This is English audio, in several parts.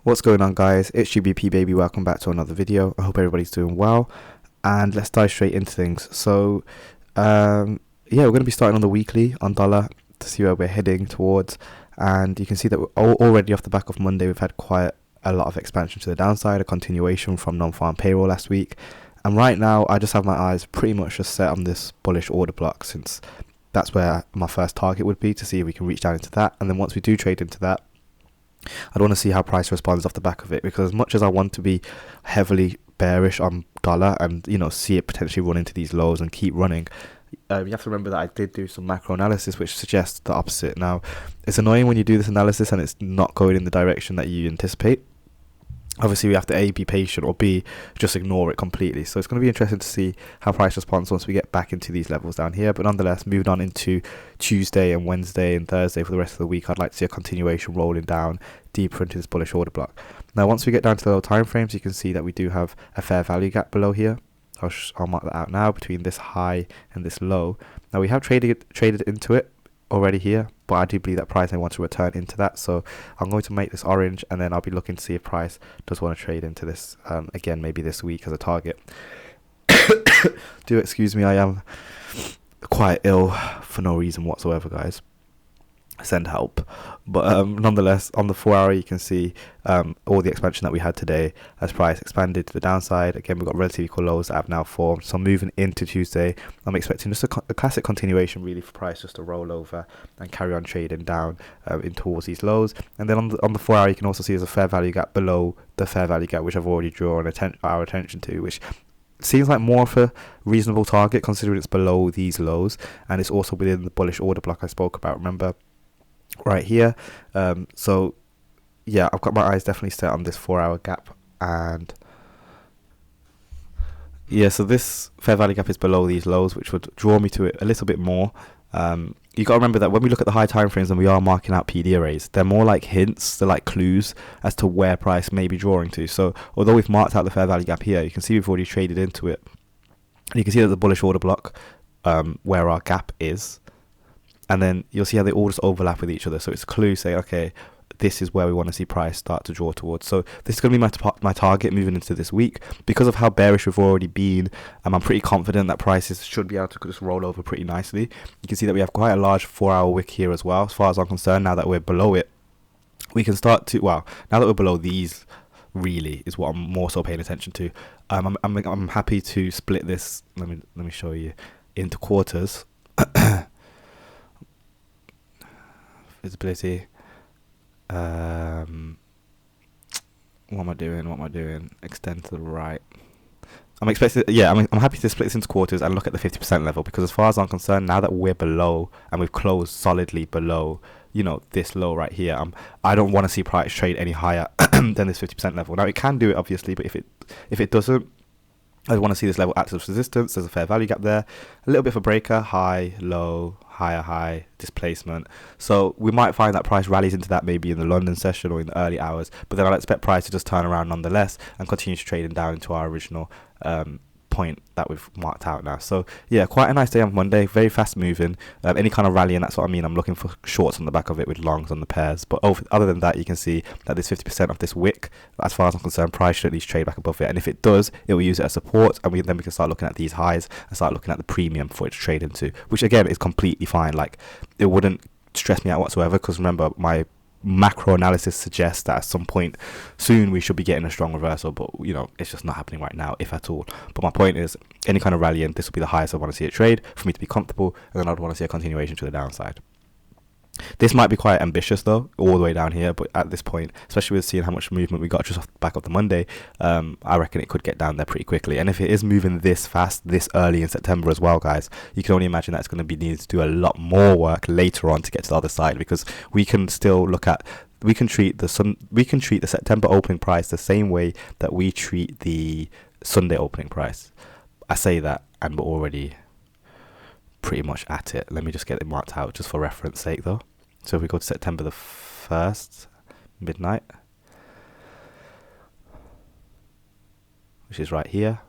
What's going on, guys? It's GBP baby. Welcome back to another video. I hope everybody's doing well, and let's dive straight into things. Yeah, we're going to be starting on the weekly on dollar to see where we're heading towards, and you can see that we're already off the back of Monday. We've had quite a lot of expansion to the downside, a continuation from non-farm payroll last week, and right now I just have my eyes pretty much just set on this bullish order block, since that's where my first target would be, to see if we can reach down into that. And then once we do trade into that, I'd want to see how price responds off the back of it, because as much as I want to be heavily bearish on dollar and see it potentially run into these lows and keep running, you have to remember that I did do some macro analysis which suggests the opposite. Now, it's annoying when you do this analysis and it's not going in the direction that you anticipate. Obviously, we have to A, be patient, or B, just ignore it completely. So it's going to be interesting to see how price responds once we get back into these levels down here. But nonetheless, moving on into Tuesday and Wednesday and Thursday for the rest of the week, I'd like to see a continuation rolling down deeper into this bullish order block. Now, once we get down to the low time frames, you can see that we do have a fair value gap below here. I'll mark that out now, between this high and this low. Now, we have traded into it already here, but I do believe that price may want to return into that, so I'm going to make this orange, and then I'll be looking to see if price does want to trade into this again, maybe this week as a target. Do excuse me, I am quite ill for no reason whatsoever, guys. Send help. But nonetheless, on the 4 hour, you can see all the expansion that we had today as price expanded to the downside. Again, we've got relatively equal lows that have now formed. So moving into Tuesday, I'm expecting just a classic continuation, really, for price just to roll over and carry on trading down in towards these lows. And then on the 4 hour, you can also see there's a fair value gap below the fair value gap, which I've already drawn our attention to, which seems like more of a reasonable target considering it's below these lows, and it's also within the bullish order block I spoke about, remember, right here. So yeah, I've got my eyes definitely set on this 4 hour gap, and yeah, so this fair value gap is below these lows, which would draw me to it a little bit more. You got to remember that when we look at the high time frames and we are marking out PD arrays, they're more like hints, they're like clues as to where price may be drawing to. So although we've marked out the fair value gap here, you can see we've already traded into it, and you can see that the bullish order block where our gap is, and then you'll see how they all just overlap with each other. So it's a clue saying, okay, this is where we want to see price start to draw towards. So this is going to be my target moving into this week. Because of how bearish we've already been, I'm pretty confident that prices should be able to just roll over pretty nicely. You can see that we have quite a large 4 hour wick here as well. As far as I'm concerned, now that we're below it, we can start to, well, now that we're below these, really is what I'm more so paying attention to. I'm happy to split this. Let me show you into quarters. Visibility. What am I doing? Extend to the right. I'm expecting, yeah, I'm happy to split this into quarters and look at the 50% level, because as far as I'm concerned, now that we're below and we've closed solidly below, this low right here, I don't want to see price trade any higher than this 50% level. Now, it can do it, obviously, but if it doesn't, I want to see this level act as resistance. There's a fair value gap there, a little bit of a breaker, high, low, higher, high, displacement. So we might find that price rallies into that maybe in the London session or in the early hours, but then I'll expect price to just turn around nonetheless and continue to trading down into our original point that we've marked out now. So yeah, quite a nice day on Monday, very fast moving. Any kind of rally, and that's what I mean. I'm looking for shorts on the back of it with longs on the pairs. But other than that, you can see that this 50% of this wick, as far as I'm concerned, price should at least trade back above it. And if it does, it will use it as support, and then we can start looking at these highs and start looking at the premium for it to trade into, which again is completely fine. Like, it wouldn't stress me out whatsoever, because remember, my macro analysis suggests that at some point soon we should be getting a strong reversal, but it's just not happening right now, if at all. But my point is, any kind of rally, and this will be the highest I want to see it trade for me to be comfortable, and then I'd want to see a continuation to the downside. This might be quite ambitious though, all the way down here, but at this point, especially with seeing how much movement we got just off the back of the Monday, I reckon it could get down there pretty quickly. And if it is moving this fast, this early in September as well, guys, you can only imagine that it's going to be needed to do a lot more work later on to get to the other side, because we can still we can treat the September opening price the same way that we treat the Sunday opening price. I say that, and we're already pretty much at it. Let me just get it marked out just for reference sake though. So if we go to September the 1st, midnight, which is right here,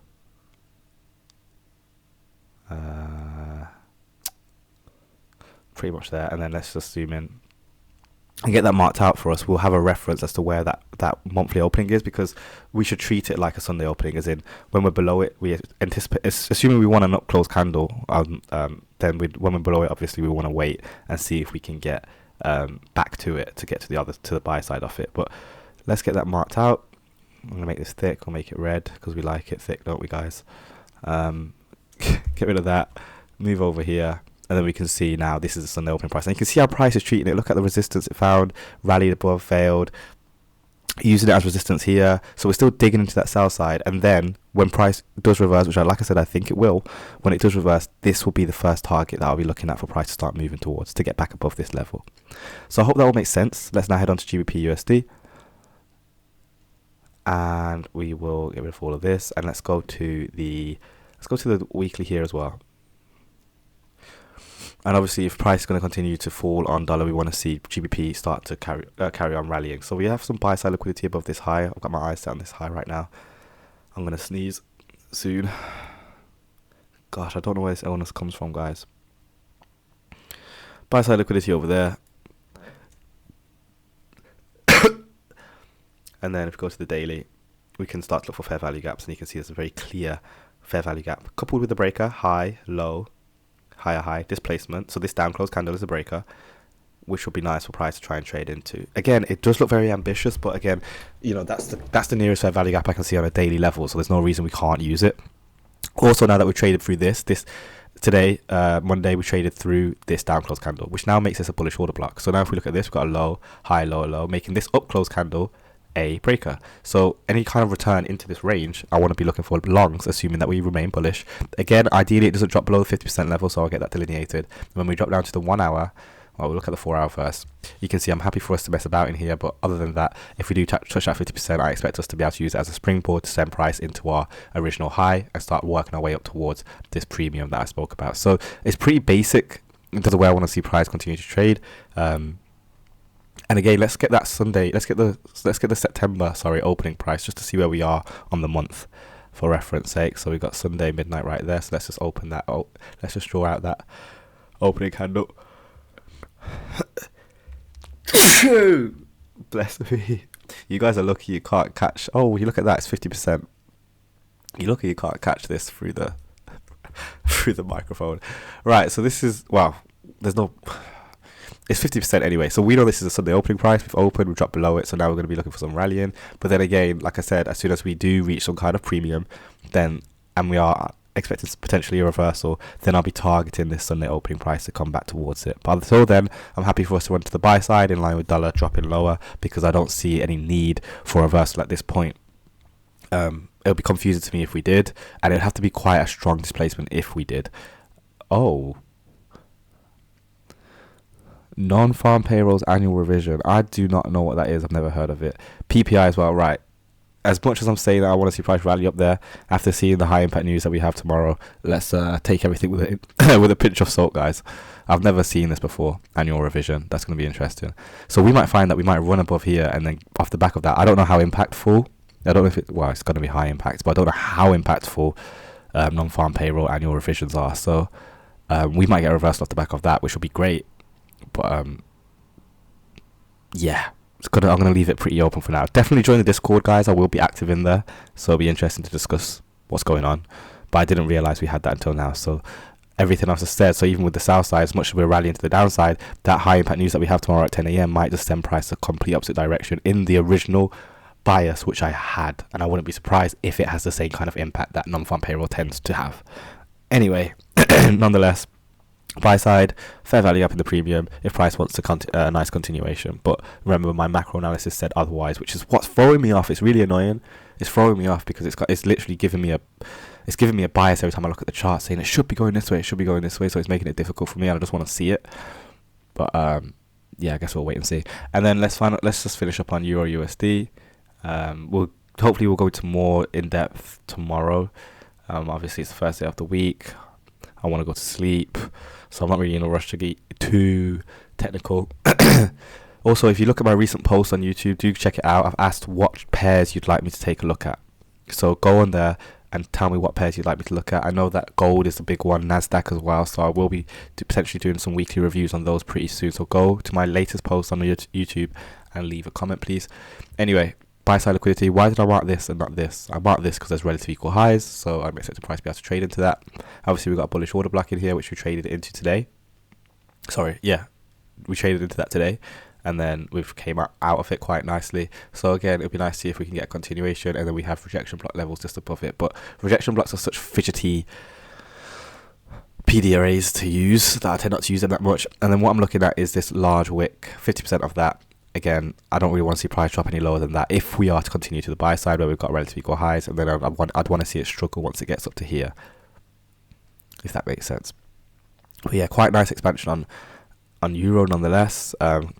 pretty much there, and then let's just zoom in and get that marked out for us, we'll have a reference as to where that monthly opening is, because we should treat it like a Sunday opening, as in when we're below it, we anticipate, assuming we want an up close candle, then when we're below it, obviously we want to wait and see if we can get back to it to get to the buy side of it. But let's get that marked out. I'm gonna make this thick. We'll make it red because we like it thick, don't we, guys? Get rid of that. Move over here. And then we can see now this is the Sunday opening price. And you can see how price is treating it. Look at the resistance it found, rallied above, failed, using it as resistance here. So we're still digging into that sell side. And then when price does reverse, which like I said, I think it will, when it does reverse, this will be the first target that I'll be looking at for price to start moving towards to get back above this level. So I hope that all makes sense. Let's now head on to GBP USD. And we will get rid of all of this. And let's go to the weekly here as well. And obviously, if price is going to continue to fall on dollar, we want to see GBP start to carry on rallying. So we have some buy side liquidity above this high. I've got my eyes set on this high right now. I'm going to sneeze soon. Gosh, I don't know where this illness comes from, guys. Buy side liquidity over there. And then if we go to the daily, we can start to look for fair value gaps. And you can see there's a very clear fair value gap coupled with the breaker, high, low, higher high, displacement. So this down close candle is a breaker, which will be nice for price to try and trade into. Again, it does look very ambitious, but again, you know, that's the nearest fair value gap I can see on a daily level, so there's no reason we can't use it. Also, now that we've traded through this today, Monday, we traded through this down close candle, which now makes this a bullish order block. So now if we look at this, we've got a low, high, low, low, making this up close candle a breaker. So any kind of return into this range, I want to be looking for longs, assuming that we remain bullish. Again, ideally it doesn't drop below the 50% level, so I'll get that delineated. When we drop down to the 1 hour, well, we'll look at the 4 hour first. You can see I'm happy for us to mess about in here, but other than that, if we do touch that 50%, I expect us to be able to use it as a springboard to send price into our original high and start working our way up towards this premium that I spoke about. So it's pretty basic into the way I want to see price continue to trade. And again, let's get that Sunday, let's get the September, opening price, just to see where we are on the month for reference sake. So we've got Sunday midnight right there. So let's just open that. Oh, let's just draw out that opening candle. Bless me. You guys are lucky you can't catch. Oh, you look at that, it's 50%. You're lucky you can't catch this through the microphone. Right, so this is, well, there's no... It's 50% anyway, so we know this is a Sunday opening price. We've opened, we've dropped below it, so now we're going to be looking for some rallying. But then again, like I said, as soon as we do reach some kind of premium, then, and we are expecting potentially a reversal, then I'll be targeting this Sunday opening price to come back towards it. But until then, I'm happy for us to run to the buy side in line with dollar dropping lower, because I don't see any need for a reversal at this point. It'll be confusing to me if we did, and it'd have to be quite a strong displacement if we did. Oh. Non-farm payrolls annual revision. I do not know what that is. I've never heard of it. PPI as well, right. As much as I'm saying that I want to see price rally up there, after seeing the high impact news that we have tomorrow, let's take everything with with a pinch of salt, guys. I've never seen this before. Annual revision. That's going to be interesting. So we might find that we might run above here, and then off the back of that, I don't know how impactful. I don't know if it's going to be high impact, but I don't know how impactful non-farm payroll annual revisions are. So we might get a reversal off the back of that, which will be great. But yeah, I'm gonna leave it pretty open for now. Definitely join the Discord, guys. I will be active in there, so it'll be interesting to discuss what's going on. But I didn't realize we had that until now. So everything else is said. So even with the south side, as much as we're rallying to the downside, that high impact news that we have tomorrow at 10 a.m. might just send price the complete opposite direction in the original bias which I had, and I wouldn't be surprised if it has the same kind of impact that non-farm payroll tends to have. Anyway, nonetheless, buy side, fair value up in the premium if price wants to a nice continuation. But remember, my macro analysis said otherwise, which is what's throwing me off. It's really annoying. It's throwing me off because it's literally giving me a bias every time I look at the chart, saying it should be going this way, it should be going this way. So it's making it difficult for me, and I just want to see it. But yeah, I guess we'll wait and see. And then let's just finish up on Euro USD. We'll go into more in depth tomorrow. Obviously it's the first day of the week. I want to go to sleep, so I'm not really in a rush to get too technical. Also, if you look at my recent post on YouTube, do check it out. I've asked what pairs you'd like me to take a look at. So go on there, and tell me what pairs you'd like me to look at. I know that gold is a big one, Nasdaq as well, so I will be potentially doing some weekly reviews on those pretty soon. So go to my latest post on YouTube and leave a comment, please. Anyway, buy side liquidity. Why did I mark this and not this? I marked this because there's relative equal highs, so I'm expecting price to be able to trade into that. Obviously, we've got a bullish order block in here, which we traded into today. We traded into that today, and then we've came out of it quite nicely. So again, it'll be nice to see if we can get a continuation, and then we have rejection block levels just above it. But rejection blocks are such fidgety PD arrays to use that I tend not to use them that much. And then what I'm looking at is this large wick, 50% of that. Again, I don't really want to see price drop any lower than that if we are to continue to the buy side where we've got relatively equal highs, and then I'd want to see it struggle once it gets up to here, if that makes sense. But yeah, quite nice expansion on euro nonetheless.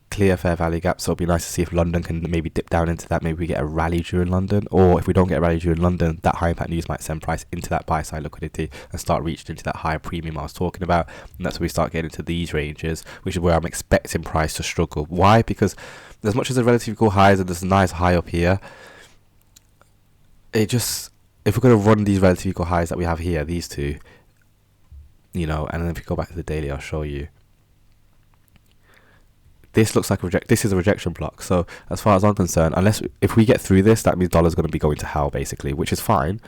Clear fair value gap, so it'll be nice to see if London can maybe dip down into that. Maybe we get a rally during London, or if we don't get a rally during London, that high impact news might send price into that buy side liquidity and start reaching into that higher premium I was talking about, and that's where we start getting into these ranges, which is where I'm expecting price to struggle. Why? Because as much as the relatively cool highs and there's a nice high up here, if we're going to run these relatively equal highs that we have here, these two, and then if we go back to the daily, I'll show you. This looks like this is a rejection block. So as far as I'm concerned, if we get through this, that means dollar's going to be going to hell basically, which is fine.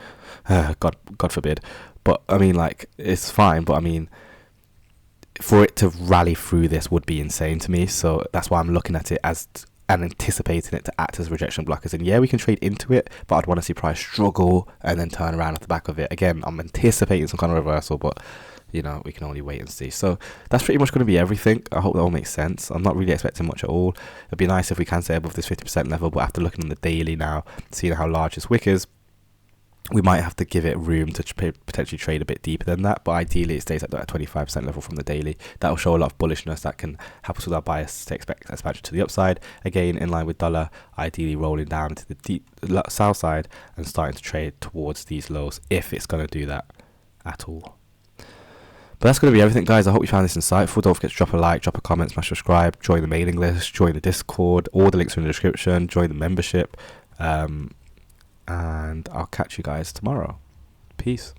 God forbid. But I mean, like, it's fine. But I mean, for it to rally through this would be insane to me. So that's why I'm looking at it as and anticipating it to act as rejection blockers. And yeah, we can trade into it, but I'd want to see price struggle and then turn around off the back of it. Again, I'm anticipating some kind of reversal, but we can only wait and see. So that's pretty much going to be everything. I hope that all makes sense. I'm not really expecting much at all. It'd be nice if we can stay above this 50% level, but after looking on the daily now, seeing how large this wick is, we might have to give it room to potentially trade a bit deeper than that. But ideally, it stays at that 25% level from the daily. That will show a lot of bullishness that can help us with our bias to expect expansion to the upside. Again, in line with dollar, ideally rolling down into the deep south side and starting to trade towards these lows if it's going to do that at all. But that's going to be everything, guys. I hope you found this insightful. Don't forget to drop a like, drop a comment, smash subscribe, join the mailing list, join the Discord. All the links are in the description. Join the membership. And I'll catch you guys tomorrow. Peace.